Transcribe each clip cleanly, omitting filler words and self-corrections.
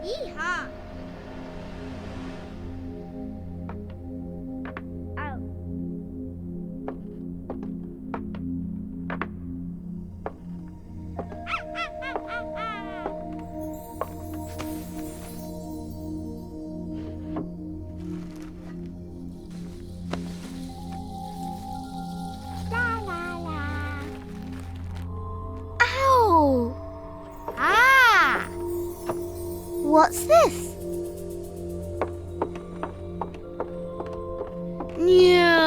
Yeehaw! Ow. La la la. Ow! Ah! What's this? No.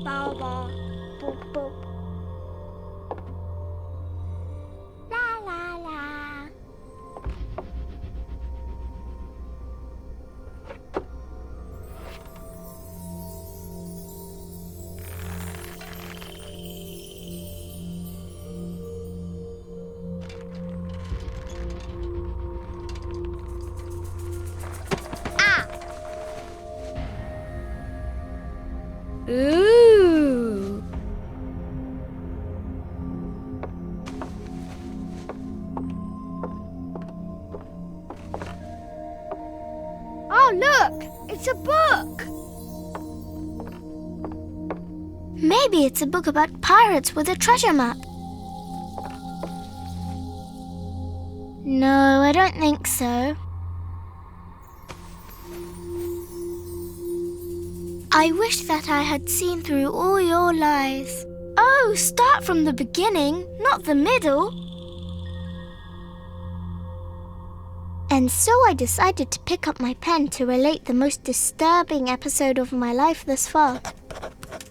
Bow bow. Boop boop. La la la. Ooh. Oh, look! It's a book! Maybe it's a book about pirates with a treasure map. No, I don't think so. I wish that I had seen through all your lies. Oh, start from the beginning, not the middle. And so I decided to pick up my pen to relate the most disturbing episode of my life thus far.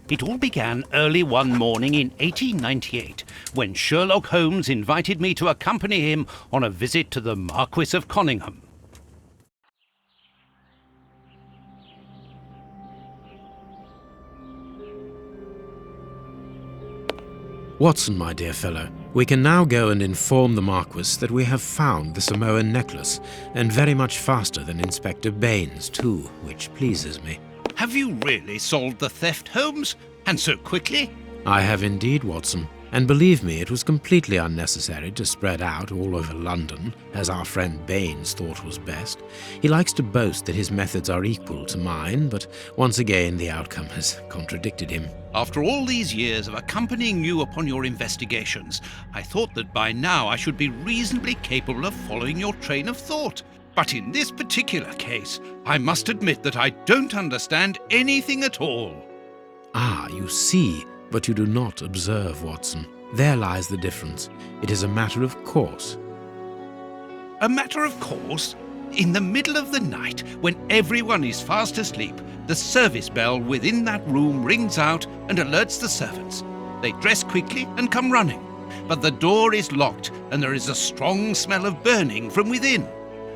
It all began early one morning in 1898, when Sherlock Holmes invited me to accompany him on a visit to the Marquis of Conyngham. Watson, my dear fellow, we can now go and inform the Marquis that we have found the Samoan necklace, and very much faster than Inspector Baines, too, which pleases me. Have you really solved the theft, Holmes? And so quickly? I have indeed, Watson, and believe me, it was completely unnecessary to spread out all over London, as our friend Baines thought was best. He likes to boast that his methods are equal to mine, but once again the outcome has contradicted him. After all these years of accompanying you upon your investigations, I thought that by now I should be reasonably capable of following your train of thought. But in this particular case, I must admit that I don't understand anything at all. Ah, you see, but you do not observe, Watson. There lies the difference. It is a matter of course. A matter of course? In the middle of the night, when everyone is fast asleep, the service bell within that room rings out and alerts the servants. They dress quickly and come running, but the door is locked and there is a strong smell of burning from within.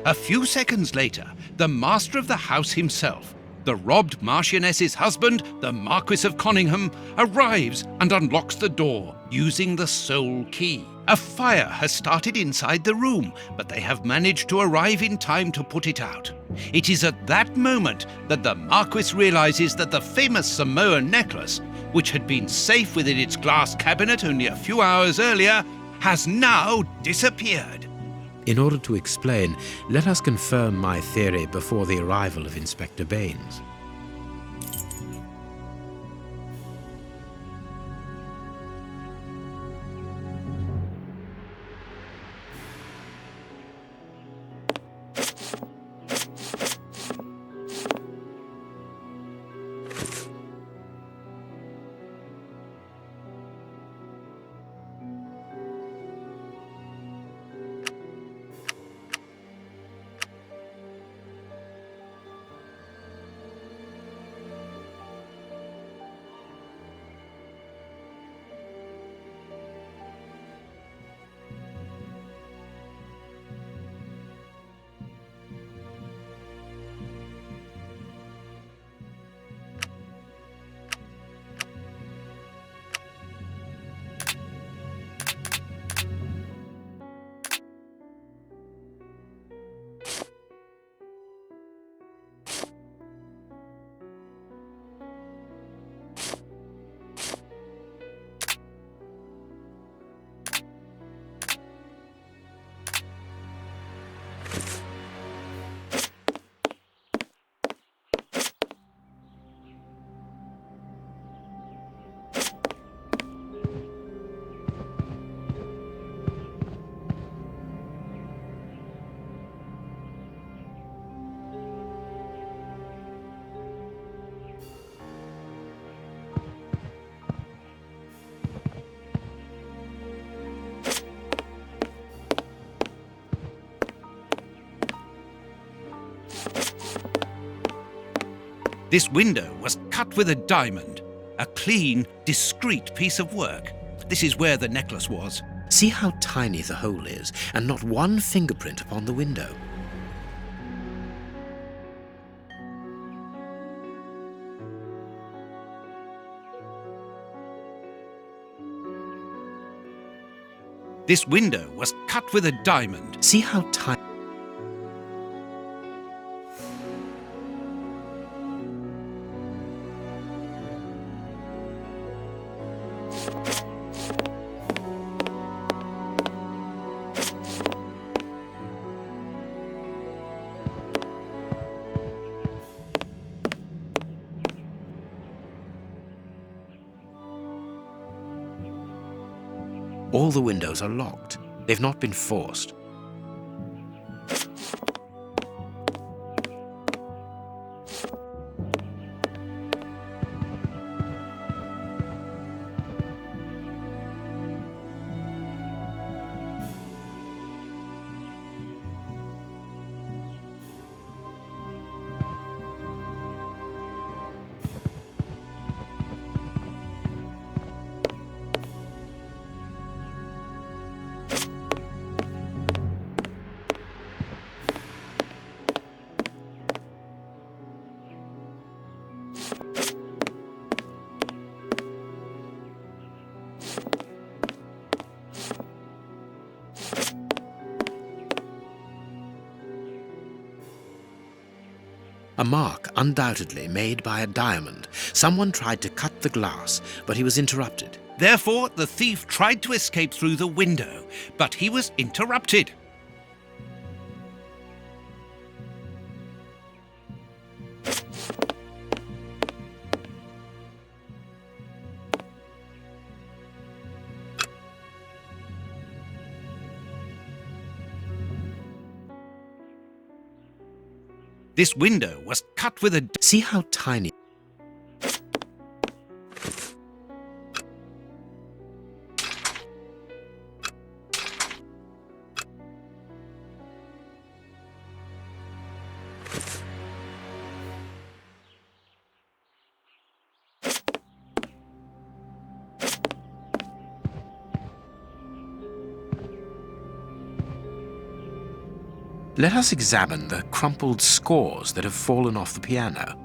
A few seconds later, the master of the house himself, the robbed Marchioness's husband, the Marquis of Conyngham, arrives and unlocks the door using the sole key. A fire has started inside the room, but they have managed to arrive in time to put it out. It is at that moment that the Marquis realizes that the famous Samoan necklace, which had been safe within its glass cabinet only a few hours earlier, has now disappeared. In order to explain, let us confirm my theory before the arrival of Inspector Baines. This window was cut with a diamond, a clean, discreet piece of work. This is where the necklace was. See how tiny the hole is, and not one fingerprint upon the window. This window was cut with a diamond. See how tiny... All the windows are locked. They've not been forced. A mark undoubtedly made by a diamond. Someone tried to cut the glass, but he was interrupted. Therefore, the thief tried to escape through the window, but he was interrupted. This window was cut with a... See how tiny... Let us examine the crumpled scores that have fallen off the piano.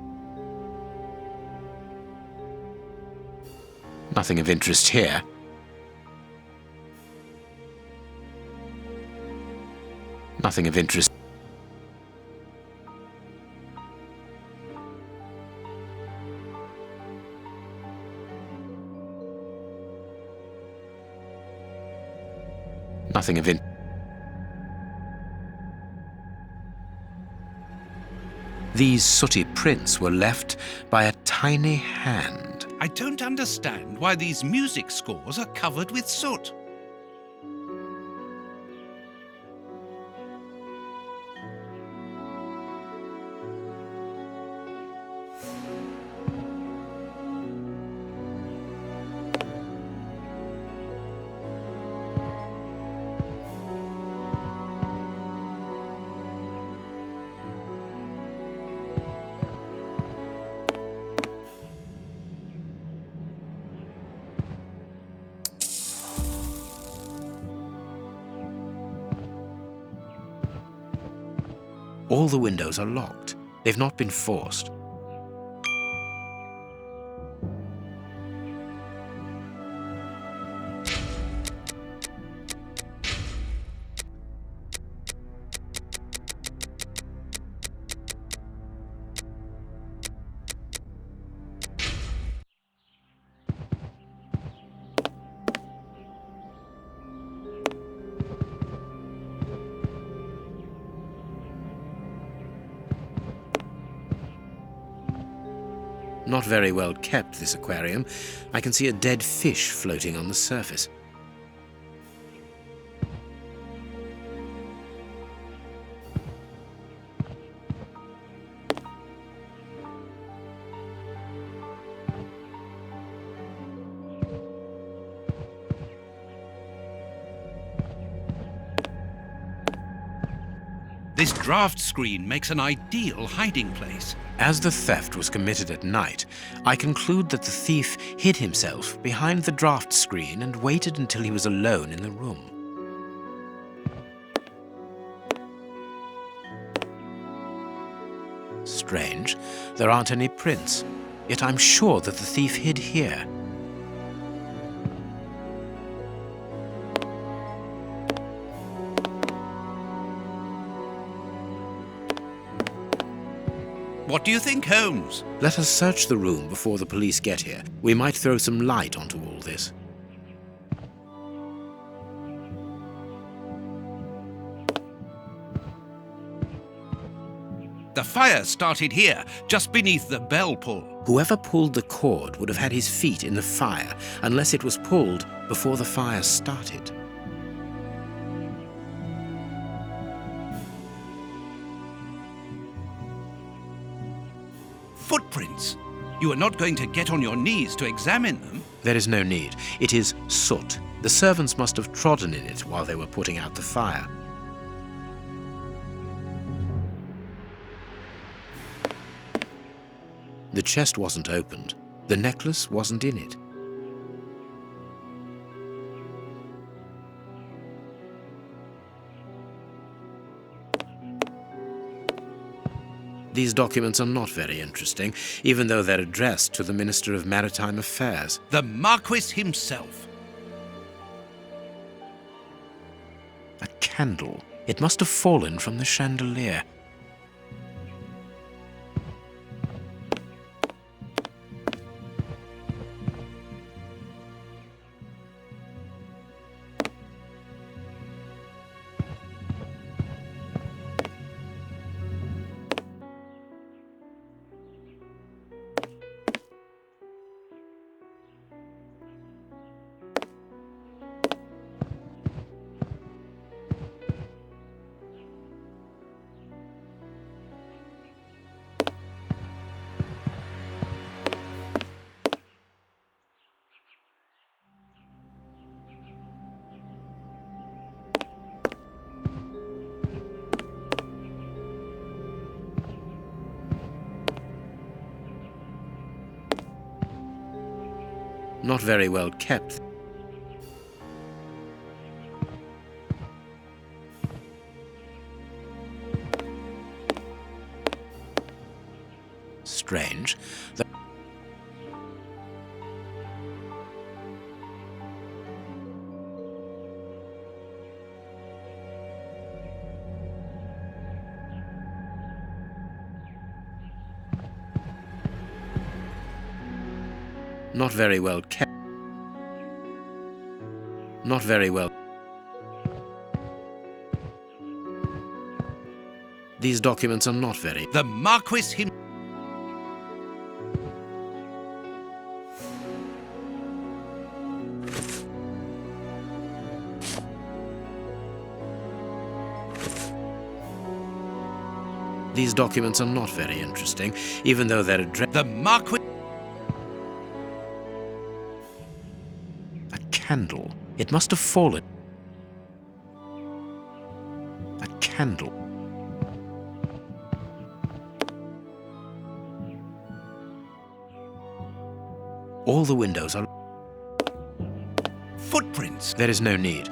Nothing of interest here. Nothing of interest. Nothing of interest. These sooty prints were left by a tiny hand. I don't understand why these music scores are covered with soot. All the windows are locked. They've not been forced. Not very well kept, this aquarium. I can see a dead fish floating on the surface. This draft screen makes an ideal hiding place. As the theft was committed at night, I conclude that the thief hid himself behind the draft screen and waited until he was alone in the room. Strange, there aren't any prints, yet I'm sure that the thief hid here. What do you think, Holmes? Let us search the room before the police get here. We might throw some light onto all this. The fire started here, just beneath the bell pull. Whoever pulled the cord would have had his feet in the fire, unless it was pulled before the fire started. Footprints. You are not going to get on your knees to examine them. There is no need. It is soot. The servants must have trodden in it while they were putting out the fire. The chest wasn't opened. The necklace wasn't in it. These documents are not very interesting, even though they're addressed to the Minister of Maritime Affairs. The Marquis himself. A candle. It must have fallen from the chandelier. Not very well kept. Strange. Not very well kept. Not very well. These documents are not very. The Marquis him. These documents are not very interesting, even though they're addressed. The Marquis. A candle. It must have fallen. A candle. All the windows are. Footprints. There is no need.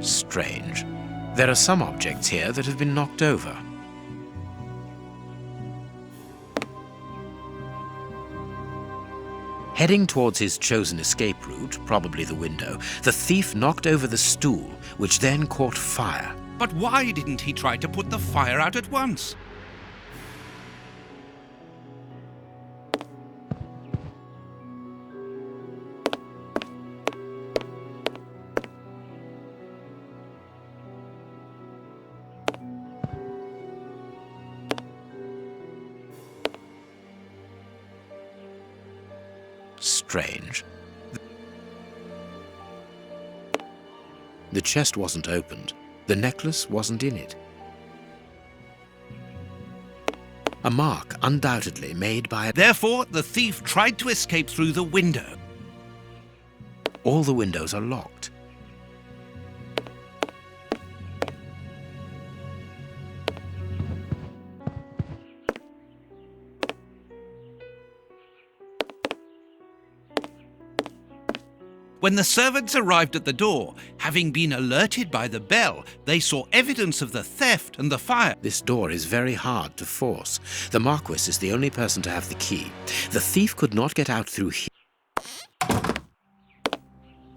Strange. There are some objects here that have been knocked over. Heading towards his chosen escape route, probably the window, the thief knocked over the stool, which then caught fire. But why didn't he try to put the fire out at once? Strange. The chest wasn't opened. The necklace wasn't in it. A mark undoubtedly made by a... Therefore, the thief tried to escape through the window. All the windows are locked. When the servants arrived at the door, having been alerted by the bell, they saw evidence of the theft and the fire. This door is very hard to force. The Marquis is the only person to have the key. The thief could not get out through here.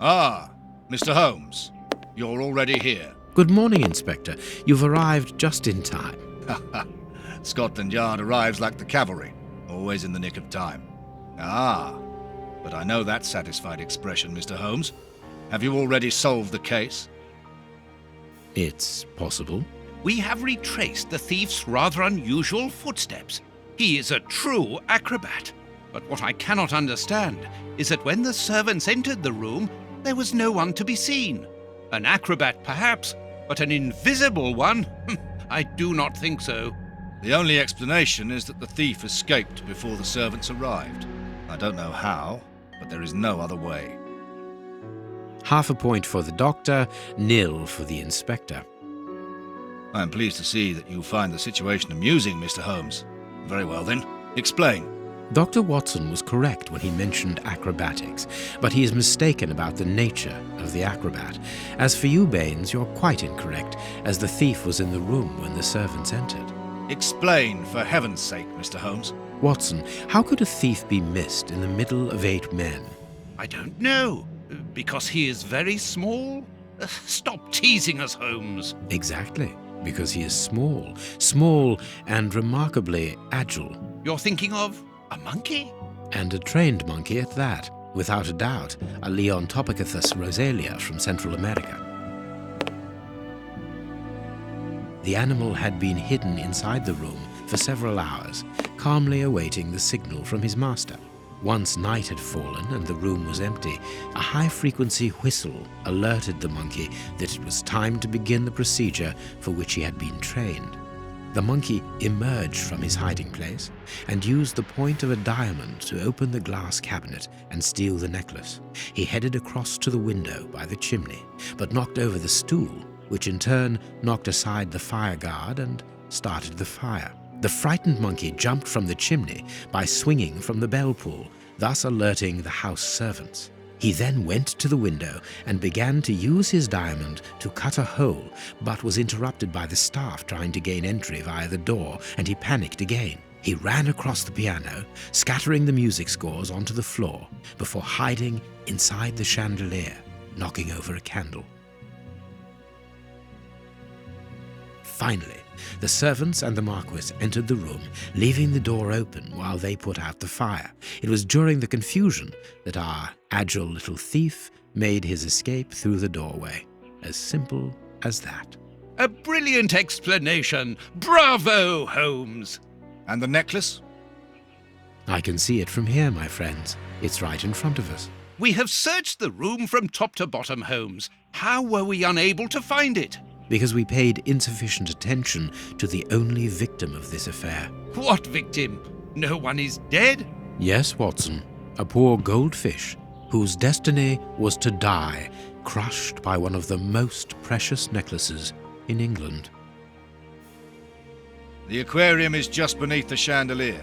Ah, Mr. Holmes. You're already here. Good morning, Inspector. You've arrived just in time. Scotland Yard arrives like the cavalry, always in the nick of time. Ah, but I know that satisfied expression, Mr. Holmes. Have you already solved the case? It's possible. We have retraced the thief's rather unusual footsteps. He is a true acrobat. But what I cannot understand is that when the servants entered the room, there was no one to be seen. An acrobat, perhaps, but an invisible one? I do not think so. The only explanation is that the thief escaped before the servants arrived. I don't know how, but there is no other way. Half a point for the doctor, nil for the inspector. I am pleased to see that you find the situation amusing, Mr. Holmes. Very well then, explain. Dr. Watson was correct when he mentioned acrobatics, but he is mistaken about the nature of the acrobat. As for you, Baines, you're quite incorrect, as the thief was in the room when the servants entered. Explain, for heaven's sake, Mr. Holmes. Watson, how could a thief be missed in the middle of 8 men? I don't know. Because he is very small? Stop teasing us, Holmes. Exactly, because he is small and remarkably agile. You're thinking of a monkey? And a trained monkey at that. Without a doubt, a Leontopithecus rosalia from Central America. The animal had been hidden inside the room for several hours, calmly awaiting the signal from his master. Once night had fallen and the room was empty, a high-frequency whistle alerted the monkey that it was time to begin the procedure for which he had been trained. The monkey emerged from his hiding place and used the point of a diamond to open the glass cabinet and steal the necklace. He headed across to the window by the chimney, but knocked over the stool, which in turn knocked aside the fire guard and started the fire. The frightened monkey jumped from the chimney by swinging from the bell pull, thus alerting the house servants. He then went to the window and began to use his diamond to cut a hole, but was interrupted by the staff trying to gain entry via the door, and he panicked again. He ran across the piano, scattering the music scores onto the floor, before hiding inside the chandelier, knocking over a candle. Finally, the servants and the Marquis entered the room, leaving the door open while they put out the fire. It was during the confusion that our agile little thief made his escape through the doorway. As simple as that. A brilliant explanation. Bravo, Holmes. And the necklace? I can see it from here, my friends. It's right in front of us. We have searched the room from top to bottom, Holmes. How were we unable to find it? Because we paid insufficient attention to the only victim of this affair. What victim? No one is dead? Yes, Watson. A poor goldfish whose destiny was to die, crushed by one of the most precious necklaces in England. The aquarium is just beneath the chandelier.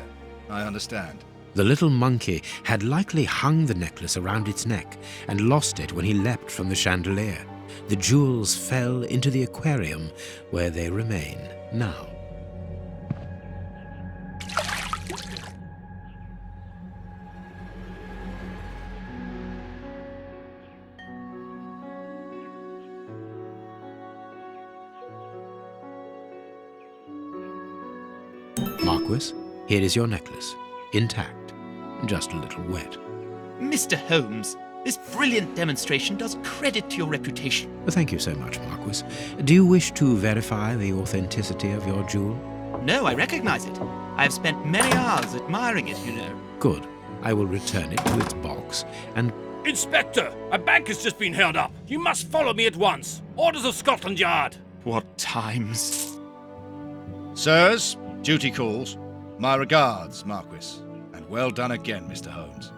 I understand. The little monkey had likely hung the necklace around its neck and lost it when he leapt from the chandelier. The jewels fell into the aquarium, where they remain now. Marquis, here is your necklace, intact, just a little wet. Mr. Holmes, this brilliant demonstration does credit to your reputation. Thank you so much, Marquis. Do you wish to verify the authenticity of your jewel? No, I recognize it. I have spent many hours admiring it, you know. Good. I will return it to its box and... Inspector, a bank has just been held up. You must follow me at once. Orders of Scotland Yard. What times? Sirs, duty calls. My regards, Marquis. And well done again, Mr. Holmes.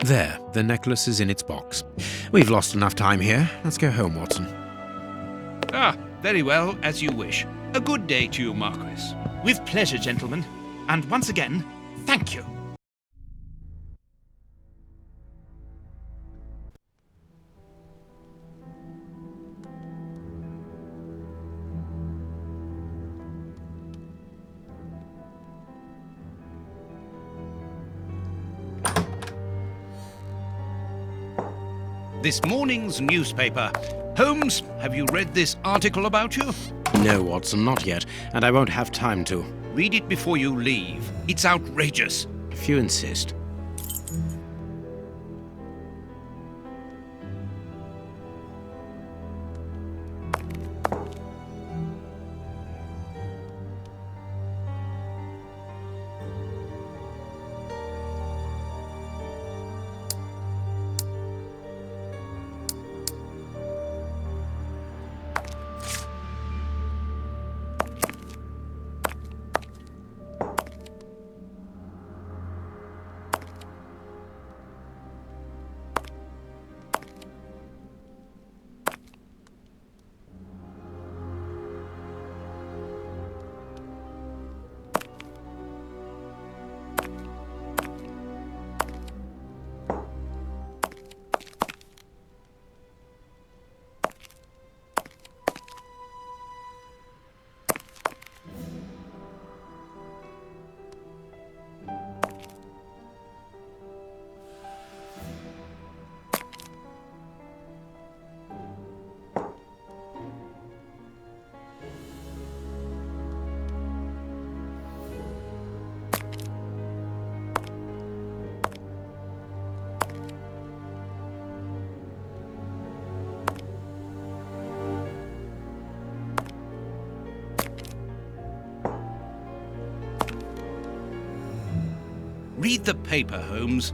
There, the necklace is in its box. We've lost enough time here. Let's go home, Watson. Ah, very well, as you wish. A good day to you, Marquis. With pleasure, gentlemen. And once again, thank you. this morning's newspaper. Holmes, have you read this article about you? No, Watson, not yet, and I won't have time to. Read it before you leave. It's outrageous. If you insist. Read the paper, Holmes.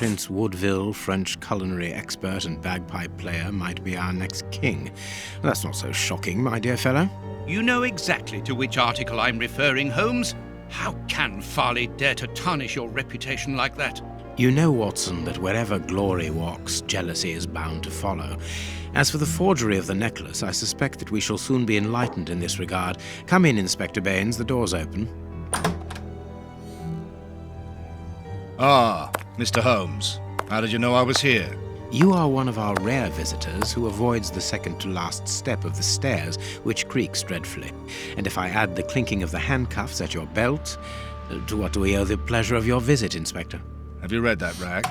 Prince Woodville, French culinary expert and bagpipe player, might be our next king. That's not so shocking, my dear fellow. You know exactly to which article I'm referring, Holmes. How can Farley dare to tarnish your reputation like that? You know, Watson, that wherever glory walks, jealousy is bound to follow. As for the forgery of the necklace, I suspect that we shall soon be enlightened in this regard. Come in, Inspector Baines, the door's open. Ah, Mr. Holmes. How did you know I was here? You are one of our rare visitors who avoids the second-to-last step of the stairs, which creaks dreadfully. And if I add the clinking of the handcuffs at your belt, to what do we owe the pleasure of your visit, Inspector? Have you read that rag?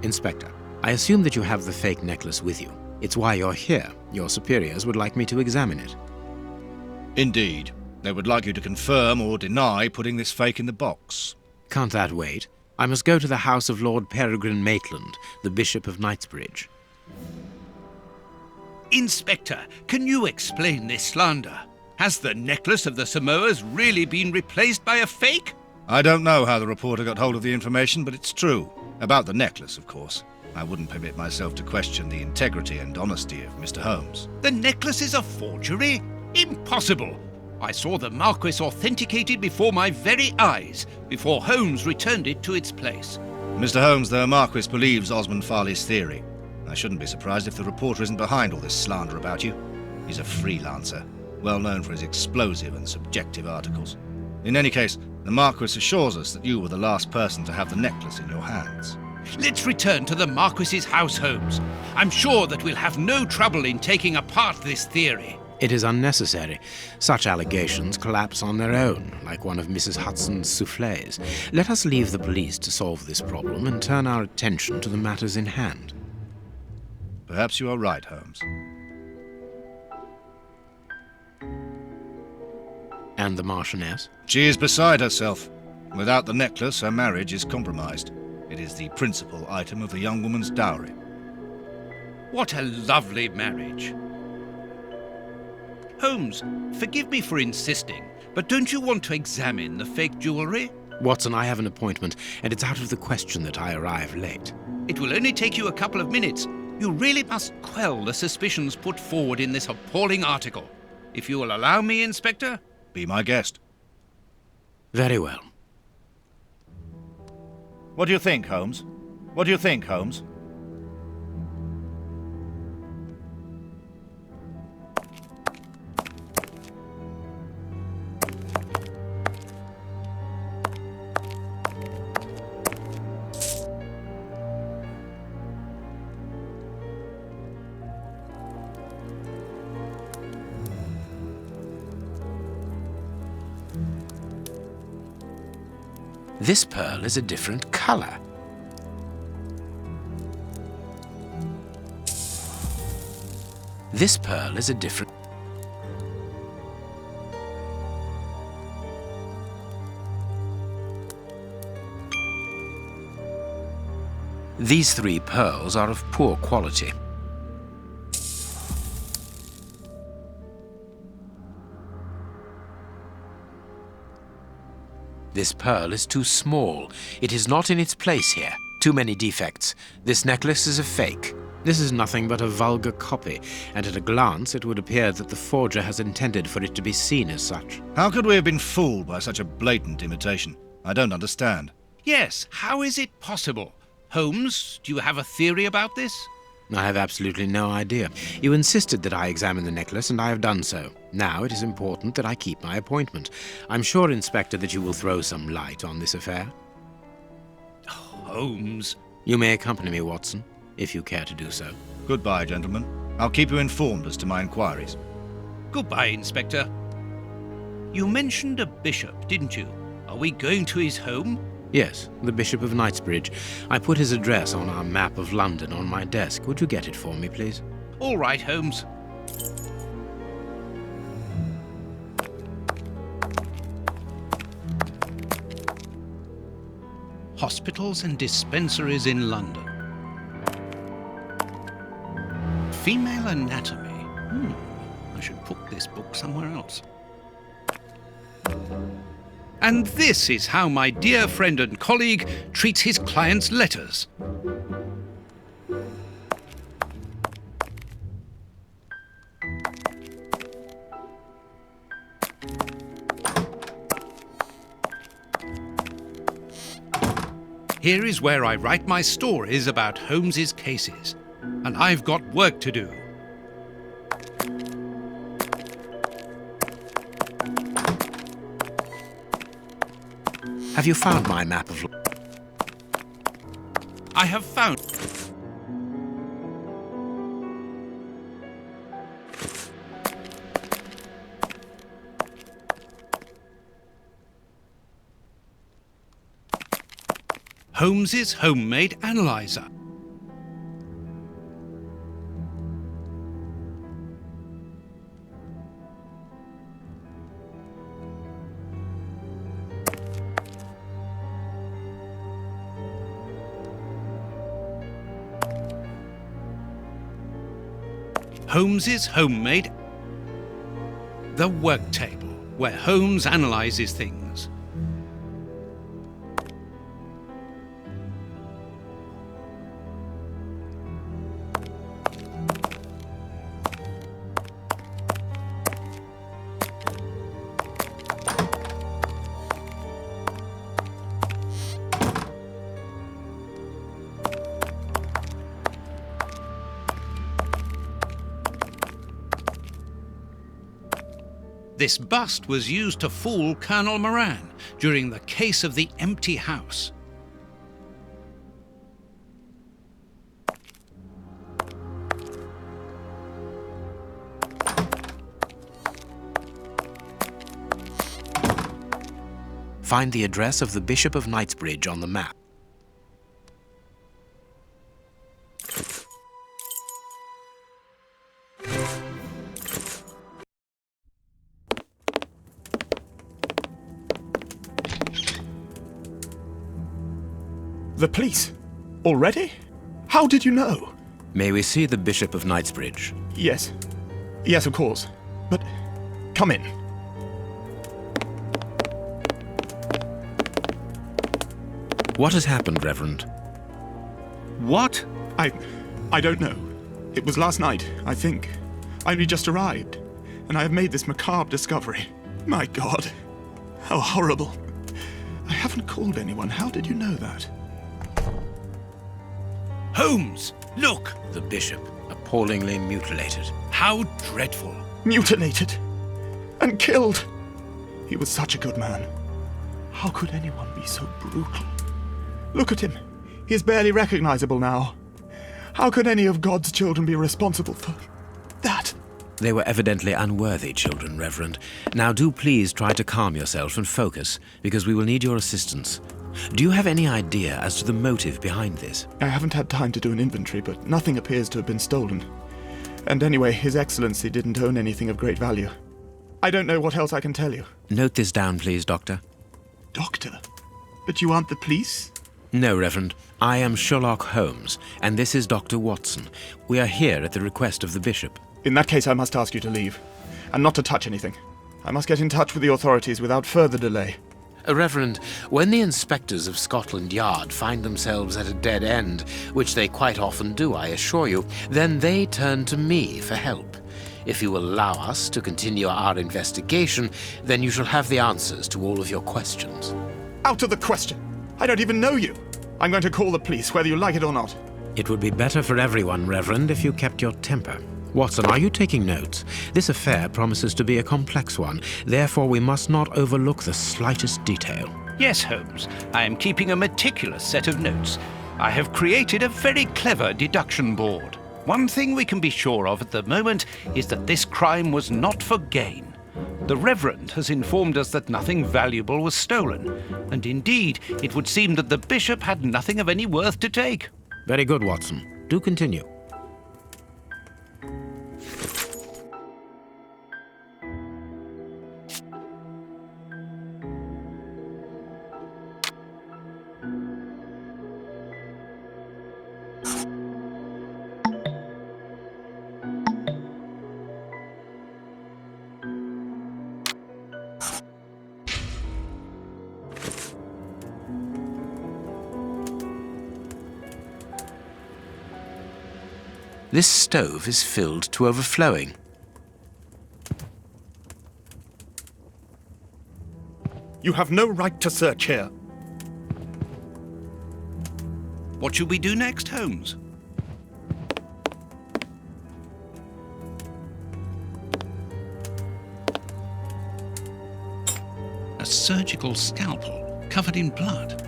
Inspector, I assume that you have the fake necklace with you. It's why you're here. Your superiors would like me to examine it. Indeed. They would like you to confirm or deny putting this fake in the box. Can't that wait? I must go to the house of Lord Peregrine Maitland, the Bishop of Knightsbridge. Inspector, can you explain this slander? Has the necklace of the Samoas really been replaced by a fake? I don't know how the reporter got hold of the information, but it's true. About the necklace, of course. I wouldn't permit myself to question the integrity and honesty of Mr. Holmes. The necklace is a forgery? Impossible! I saw the Marquis authenticated before my very eyes, before Holmes returned it to its place. Mr. Holmes, the Marquis believes Osmond Farley's theory. I shouldn't be surprised if the reporter isn't behind all this slander about you. He's a freelancer, well known for his explosive and subjective articles. In any case, the Marquis assures us that you were the last person to have the necklace in your hands. Let's return to the Marquis's house, Holmes. I'm sure that we'll have no trouble in taking apart this theory. It is unnecessary. Such allegations collapse on their own, like one of Mrs. Hudson's soufflés. Let us leave the police to solve this problem and turn our attention to the matters in hand. Perhaps you are right, Holmes. And the Marchioness? She is beside herself. Without the necklace, her marriage is compromised. It is the principal item of the young woman's dowry. What a lovely marriage. Holmes, forgive me for insisting, but don't you want to examine the fake jewellery? Watson, I have an appointment, and it's out of the question that I arrive late. It will only take you a couple of minutes. You really must quell the suspicions put forward in this appalling article. If you will allow me, Inspector? Be my guest. Very well. What do you think, Holmes? What do you think, Holmes? This pearl is a different color. This pearl is a different... These three pearls are of poor quality. This pearl is too small. It is not in its place here. Too many defects. This necklace is a fake. This is nothing but a vulgar copy, and at a glance it would appear that the forger has intended for it to be seen as such. How could we have been fooled by such a blatant imitation? I don't understand. Yes, how is it possible? Holmes, do you have a theory about this? I have absolutely no idea. You insisted that I examine the necklace, and I have done so. Now it is important that I keep my appointment. I'm sure, Inspector, that you will throw some light on this affair. Holmes. You may accompany me, Watson, if you care to do so. Goodbye, gentlemen. I'll keep you informed as to my inquiries. Goodbye, Inspector. You mentioned a bishop, didn't you? Are we going to his home? Yes, the Bishop of Knightsbridge. I put his address on our map of London on my desk. Would you get it for me, please? All right, Holmes. Hospitals and dispensaries in London. Female anatomy. I should put this book somewhere else. And this is how my dear friend and colleague treats his clients' letters. Here is where I write my stories about Holmes's cases, and I've got work to do. Have you found my map of... I have found... Holmes's homemade analyzer. Holmes's homemade... The work table, where Holmes analyzes things. This bust was used to fool Colonel Moran during the case of the empty house. Find the address of the Bishop of Knightsbridge on the map. The police? Already? How did you know? May we see the Bishop of Knightsbridge? Yes. Yes, of course. But come in. What has happened, Reverend? What? I don't know. It was last night, I think. I only just arrived, and I have made this macabre discovery. My God. How horrible. I haven't called anyone. How did you know that? Holmes, look! The Bishop, appallingly mutilated. How dreadful. Mutilated. And killed. He was such a good man. How could anyone be so brutal? Look at him. He is barely recognizable now. How could any of God's children be responsible for that? They were evidently unworthy children, Reverend. Now do please try to calm yourself and focus, because we will need your assistance. Do you have any idea as to the motive behind this? I haven't had time to do an inventory, but nothing appears to have been stolen. And anyway, His Excellency didn't own anything of great value. I don't know what else I can tell you. Note this down, please, Doctor. Doctor? But you aren't the police? No, Reverend. I am Sherlock Holmes, and this is Dr. Watson. We are here at the request of the Bishop. In that case, I must ask you to leave, and not to touch anything. I must get in touch with the authorities without further delay. Reverend, when the inspectors of Scotland Yard find themselves at a dead end, which they quite often do, I assure you, then they turn to me for help. If you will allow us to continue our investigation, then you shall have the answers to all of your questions. Out of the question! I don't even know you! I'm going to call the police, whether you like it or not. It would be better for everyone, Reverend, if you kept your temper. Watson, are you taking notes? This affair promises to be a complex one. Therefore, we must not overlook the slightest detail. Yes, Holmes. I am keeping a meticulous set of notes. I have created a very clever deduction board. One thing we can be sure of at the moment is that this crime was not for gain. The Reverend has informed us that nothing valuable was stolen, and indeed, it would seem that the Bishop had nothing of any worth to take. Very good, Watson. Do continue. This stove is filled to overflowing. You have no right to search here. What should we do next, Holmes? A surgical scalpel covered in blood.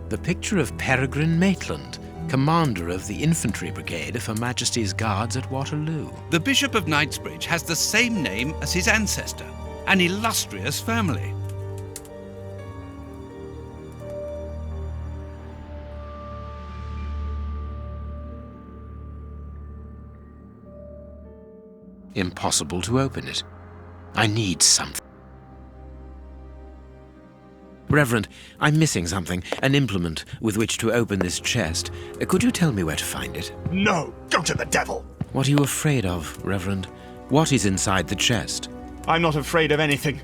The picture of Peregrine Maitland, commander of the infantry brigade of Her Majesty's Guards at Waterloo. The Bishop of Knightsbridge has the same name as his ancestor, an illustrious family. Impossible to open it. I need something. Reverend, I'm missing something, an implement with which to open this chest. Could you tell me where to find it? No! Go to the devil! What are you afraid of, Reverend? What is inside the chest? I'm not afraid of anything.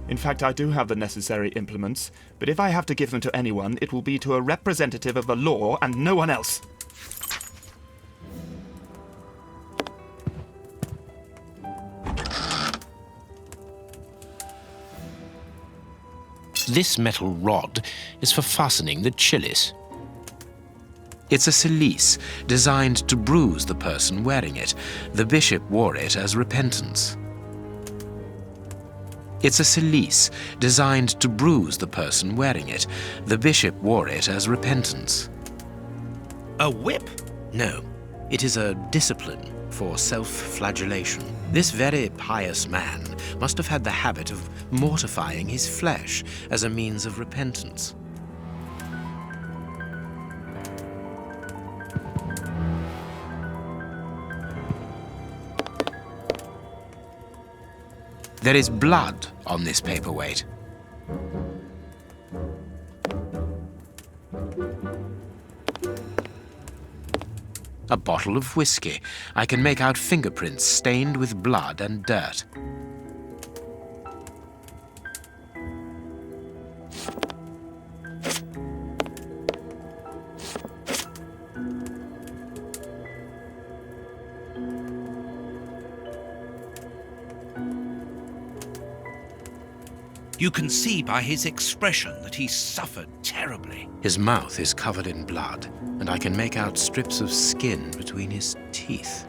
In fact, I do have the necessary implements, but if I have to give them to anyone, it will be to a representative of the law and no one else. This metal rod is for fastening the chilies. It's a cilice designed to bruise the person wearing it. The bishop wore it as repentance. It's a cilice designed to bruise the person wearing it. The bishop wore it as repentance. A whip? No, it is a discipline for self-flagellation. This very pious man must have had the habit of mortifying his flesh as a means of repentance. There is blood on this paperweight. A bottle of whiskey. I can make out fingerprints stained with blood and dirt. You can see by his expression that he suffered terribly. His mouth is covered in blood, and I can make out strips of skin between his teeth.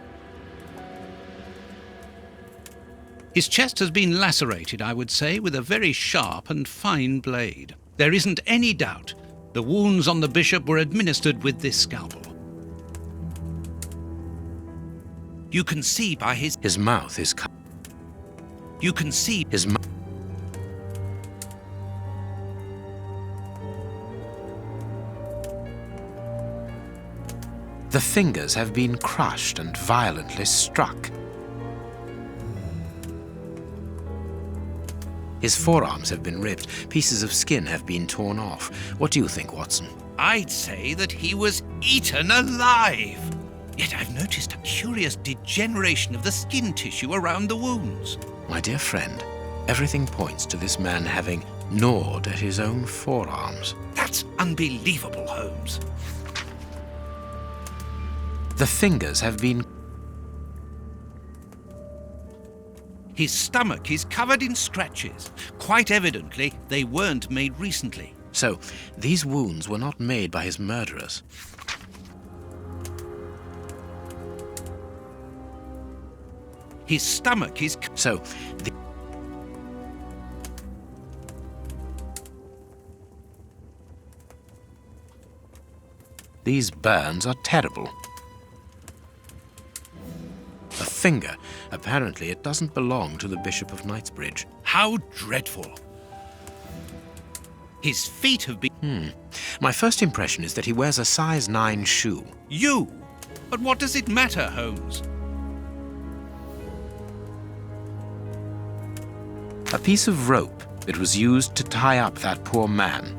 His chest has been lacerated, I would say, with a very sharp and fine blade. There isn't any doubt the wounds on the bishop were administered with this scalpel. You can see by His mouth is covered. You can see His mouth. The fingers have been crushed and violently struck. His forearms have been ripped. Pieces of skin have been torn off. What do you think, Watson? I'd say that he was eaten alive. Yet I've noticed a curious degeneration of the skin tissue around the wounds. My dear friend, everything points to this man having gnawed at his own forearms. That's unbelievable, Holmes. The fingers have been... His stomach is covered in scratches. Quite evidently, they weren't made recently. So, these wounds were not made by his murderers. His stomach is... So, these burns are terrible. A finger. Apparently, it doesn't belong to the Bishop of Knightsbridge. How dreadful. His feet have been... My first impression is that he wears a size 9 shoe. You? But what does it matter, Holmes? A piece of rope that was used to tie up that poor man.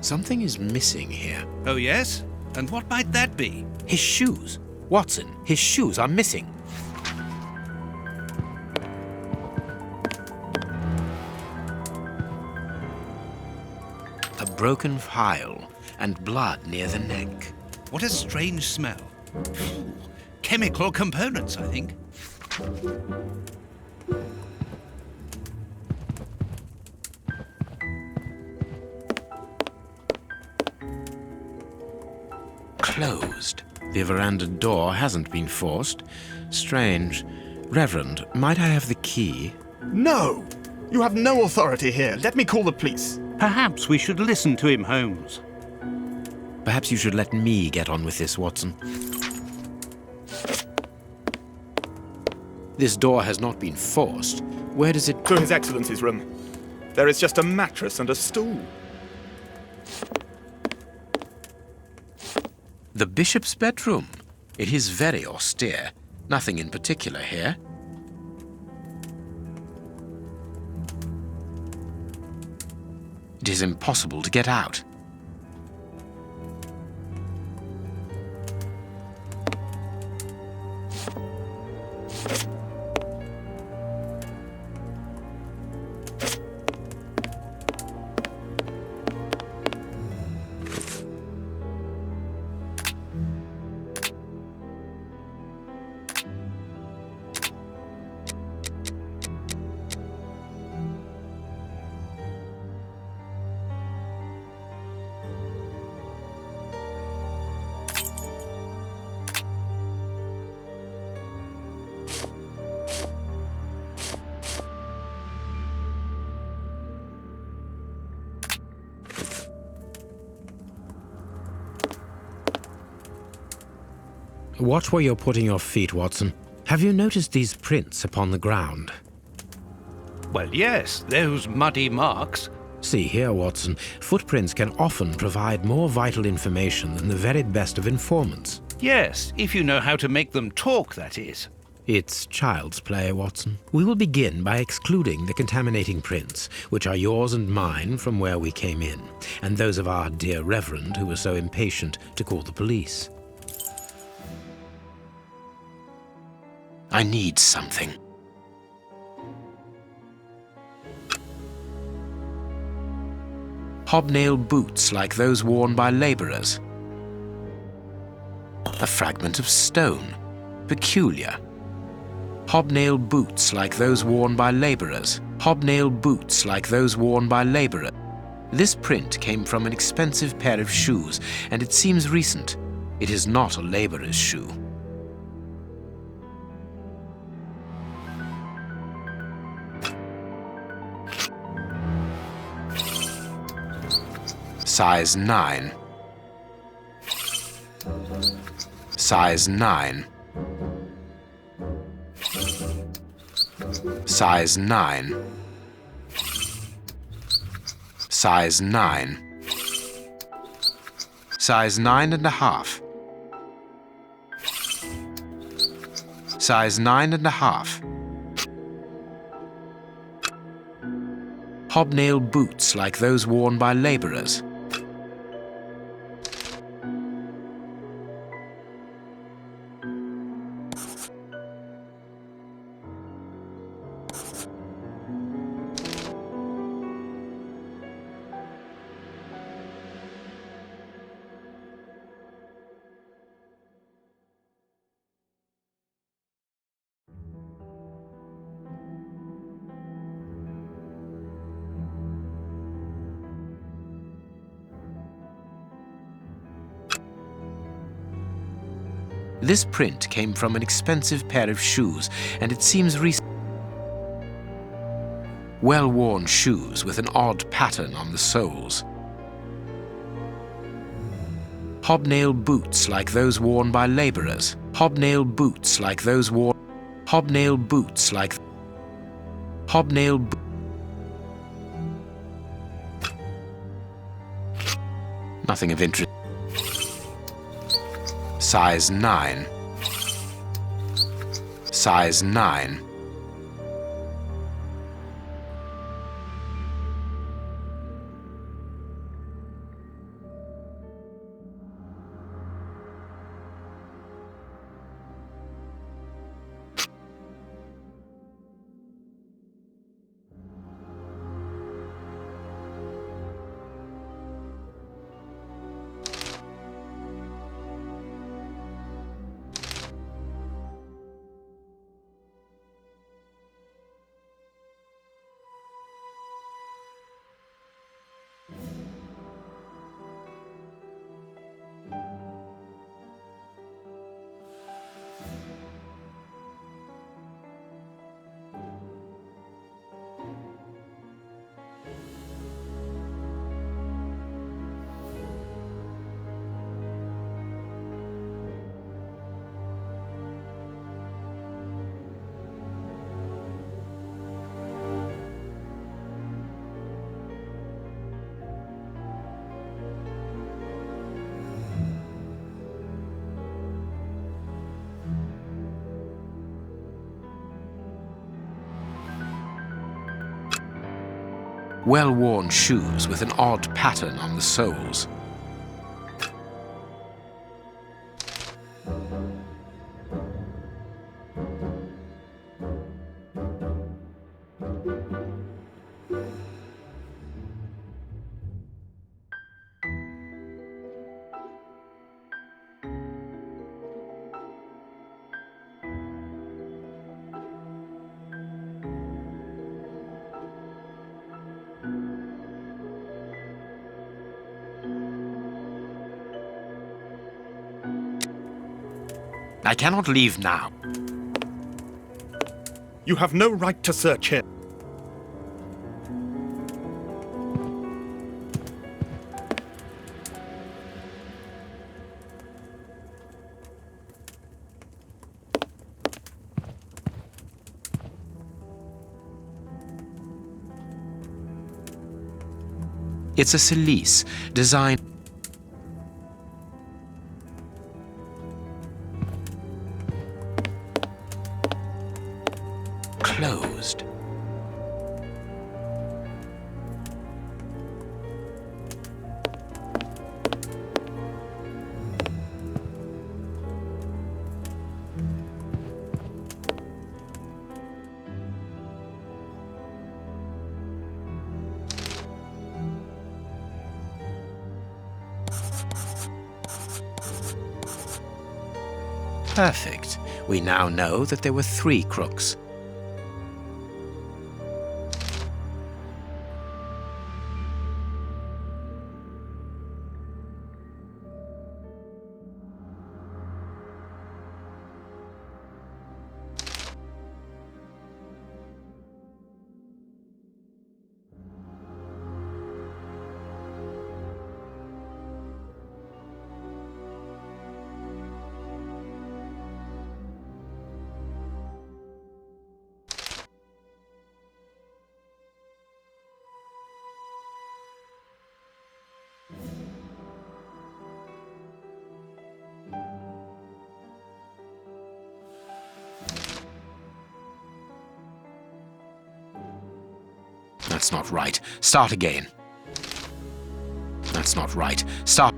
Something is missing here. Oh, yes? And what might that be? His shoes. Watson, his shoes are missing. A broken file and blood near the neck. What a strange smell. Phew. Chemical components, I think. Closed. The veranda door hasn't been forced. Strange. Reverend, might I have the key? No! You have no authority here. Let me call the police. Perhaps we should listen to him, Holmes. Perhaps you should let me get on with this, Watson. This door has not been forced. Where does it... To His Excellency's room. There is just a mattress and a stool. The bishop's bedroom. It is very austere. Nothing in particular here. It is impossible to get out. Watch where you're putting your feet, Watson. Have you noticed these prints upon the ground? Well, yes, those muddy marks. See here, Watson. Footprints can often provide more vital information than the very best of informants. Yes, if you know how to make them talk, that is. It's child's play, Watson. We will begin by excluding the contaminating prints, which are yours and mine from where we came in, and those of our dear Reverend who was so impatient to call the police. I need something. Hobnail boots like those worn by laborers. A fragment of stone. Peculiar. Hobnail boots like those worn by laborers. Hobnail boots like those worn by laborers. This print came from an expensive pair of shoes, and it seems recent. It is not a laborer's shoe. Size 9. Size 9. Size 9. Size 9. Size 9.5. Size 9.5. Hobnail boots like those worn by labourers. This print came from an expensive pair of shoes, and it seems recent. Well-worn shoes with an odd pattern on the soles. Hobnail boots like those worn by labourers. Hobnail boots like those worn. Hobnail boots like. Hobnail. Nothing of interest. Size 9. Size 9. Well-worn shoes with an odd pattern on the soles. I cannot leave now. You have no right to search here. It's a cilice designed. Closed. Perfect. We now know that there were 3 crooks. That's not right. Start again. That's not right. Start.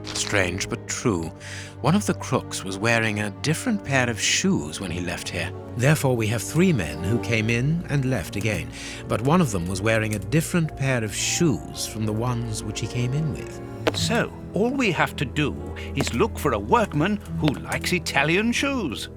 Strange but true. One of the crooks was wearing a different pair of shoes when he left here. Therefore, we have 3 men who came in and left again, but one of them was wearing a different pair of shoes from the ones which he came in with. So, all we have to do is look for a workman who likes Italian shoes.